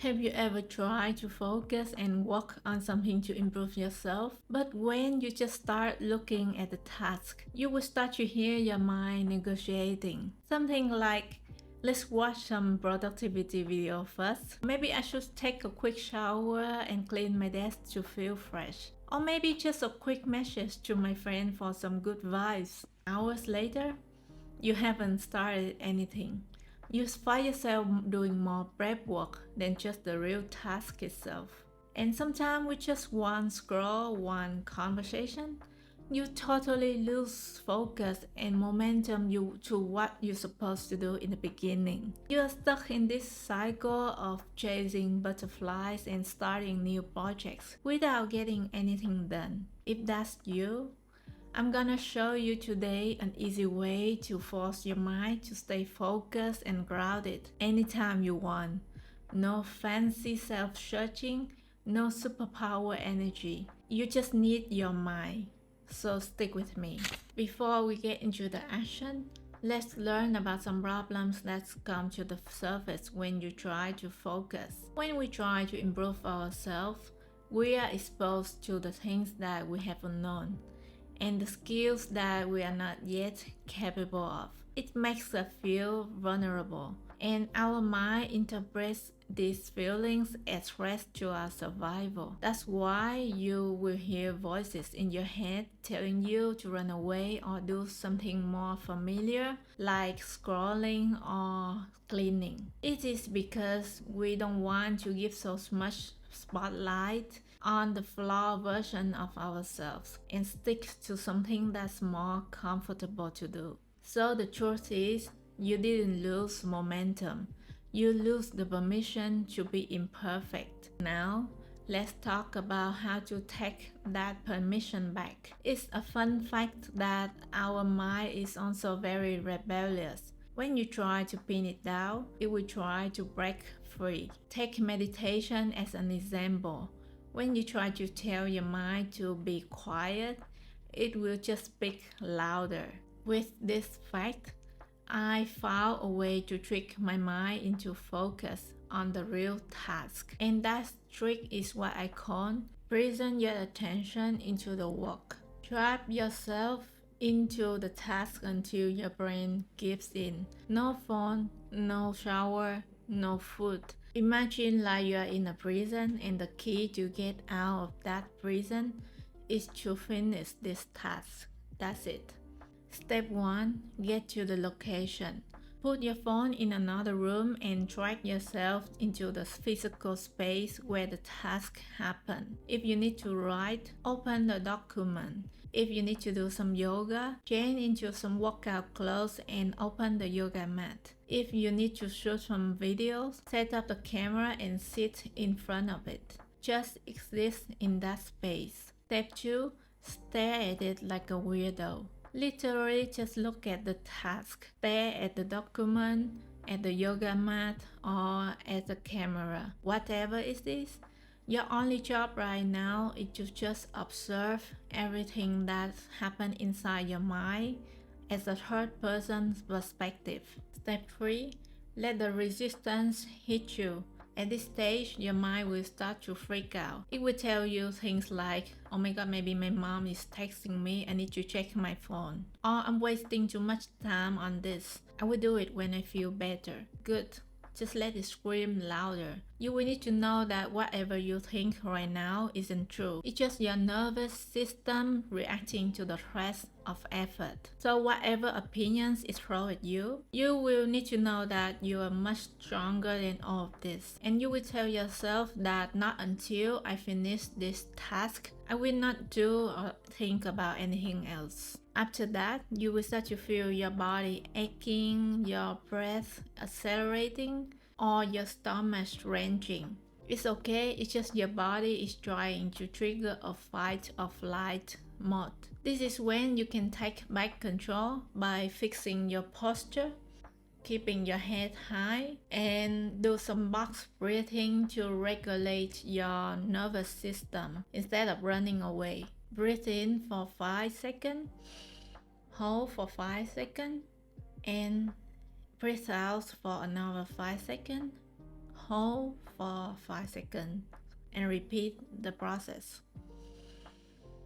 Have you ever tried to focus and work on something to improve yourself? But when you just start looking at the task, you will start to hear your mind negotiating. Something like, let's watch some productivity video first. Maybe I should take a quick shower and clean my desk to feel fresh. Or maybe just a quick message to my friend for some good vibes. Hours later, you haven't started anything. You find yourself doing more prep work than just the real task itself. And sometimes with just one scroll, one conversation, you totally lose focus and momentum to what you're supposed to do in the beginning. You are stuck in this cycle of chasing butterflies and starting new projects without getting anything done. If that's you, I'm gonna show you today an easy way to force your mind to stay focused and grounded anytime you want. No fancy self-searching, no superpower energy. You just need your mind. So stick with me. Before we get into the action, let's learn about some problems that come to the surface when you try to focus. When we try to improve ourselves, we are exposed to the things that we haven't known and the skills that we are not yet capable of. It makes us feel vulnerable, and our mind interprets these feelings as threats to our survival. That's why you will hear voices in your head telling you to run away or do something more familiar, like scrolling or cleaning. It is because we don't want to give so much spotlight on the flawed version of ourselves and stick to something that's more comfortable to do. So the truth is, you didn't lose momentum. You lose the permission to be imperfect. Now, let's talk about how to take that permission back. It's a fun fact that our mind is also very rebellious. When you try to pin it down, it will try to break free. Take meditation as an example. When you try to tell your mind to be quiet, it will just speak louder. With this fact, I found a way to trick my mind into focus on the real task. And that trick is what I call prison your attention into the work. Trap yourself into the task until your brain gives in. No phone, no shower, no food. Imagine like you are in a prison and the key to get out of that prison is to finish this task. That's it. Step 1. Get to the location. Put your phone in another room and drag yourself into the physical space where the task happened. If you need to write, open the document. If you need to do some yoga, change into some workout clothes and open the yoga mat. If you need to shoot some videos, set up the camera and sit in front of it. Just exist in that space. Step 2. Stare at it like a weirdo. Literally just look at the task. Stare at the document, at the yoga mat, or at the camera. Whatever it is, your only job right now is to just observe everything that's happened inside your mind as a third person's perspective. Step 3. Let the resistance hit you. At this stage, your mind will start to freak out. It will tell you things like, oh my god, maybe my mom is texting me, I need to check my phone. Or I'm wasting too much time on this. I will do it when I feel better. Good. Just let it scream louder. You will need to know that whatever you think right now isn't true. It's just your nervous system reacting to the threat of effort. So whatever opinions it throws at you, you will need to know that you are much stronger than all of this. And you will tell yourself that not until I finish this task, I will not do or think about anything else. After that, you will start to feel your body aching, your breath accelerating, or your stomach wrenching. It's okay, it's just your body is trying to trigger a fight or flight mode. This is when you can take back control by fixing your posture, keeping your head high, and do some box breathing to regulate your nervous system instead of running away. Breathe in for 5 seconds, hold for 5 seconds, and breathe out for another 5 seconds, hold for 5 seconds and repeat the process.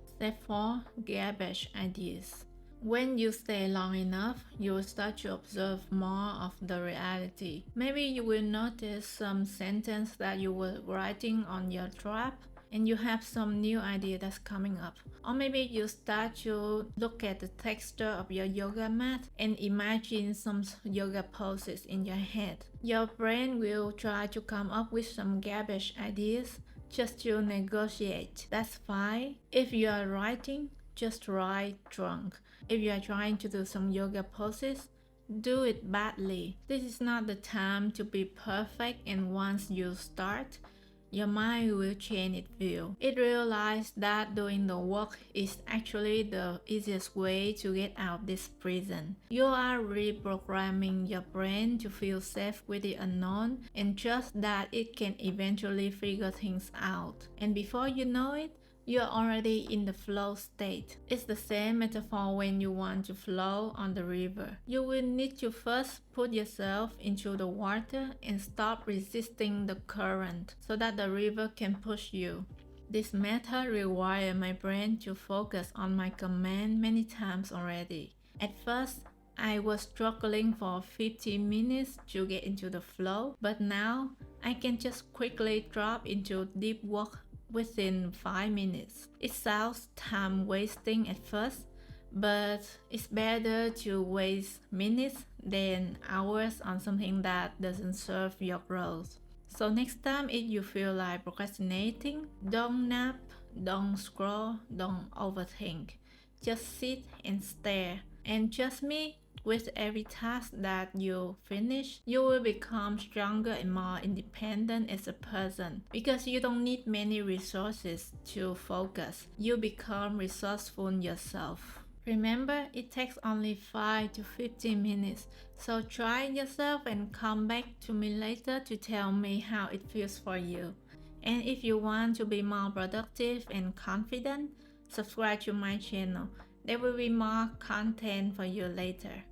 Step 4. Garbage ideas. When you stay long enough, you will start to observe more of the reality. Maybe you will notice some sentence that you were writing on your draft and you have some new idea that's coming up. Or maybe you start to look at the texture of your yoga mat and imagine some yoga poses in your head. Your brain will try to come up with some garbage ideas just to negotiate. That's fine. If you are writing, just write drunk. If you are trying to do some yoga poses, do it badly. This is not the time to be perfect, and once you start, your mind will change its view. It realizes that doing the work is actually the easiest way to get out of this prison. You are reprogramming your brain to feel safe with the unknown and trust that it can eventually figure things out. And before you know it, you're already in the flow state. It's the same metaphor when you want to flow on the river. You will need to first put yourself into the water and stop resisting the current so that the river can push you. This method requires my brain to focus on my command many times already. At first, I was struggling for 15 minutes to get into the flow, but now I can just quickly drop into deep work within 5 minutes. It sounds time wasting at first, but it's better to waste minutes than hours on something that doesn't serve your growth. So next time if you feel like procrastinating, don't nap, don't scroll, don't overthink. Just sit and stare. And trust me, with every task that you finish, you will become stronger and more independent as a person because you don't need many resources to focus. You become resourceful yourself. Remember, it takes only 5 to 15 minutes, so try it yourself and come back to me later to tell me how it feels for you. And if you want to be more productive and confident, subscribe to my channel. There will be more content for you later.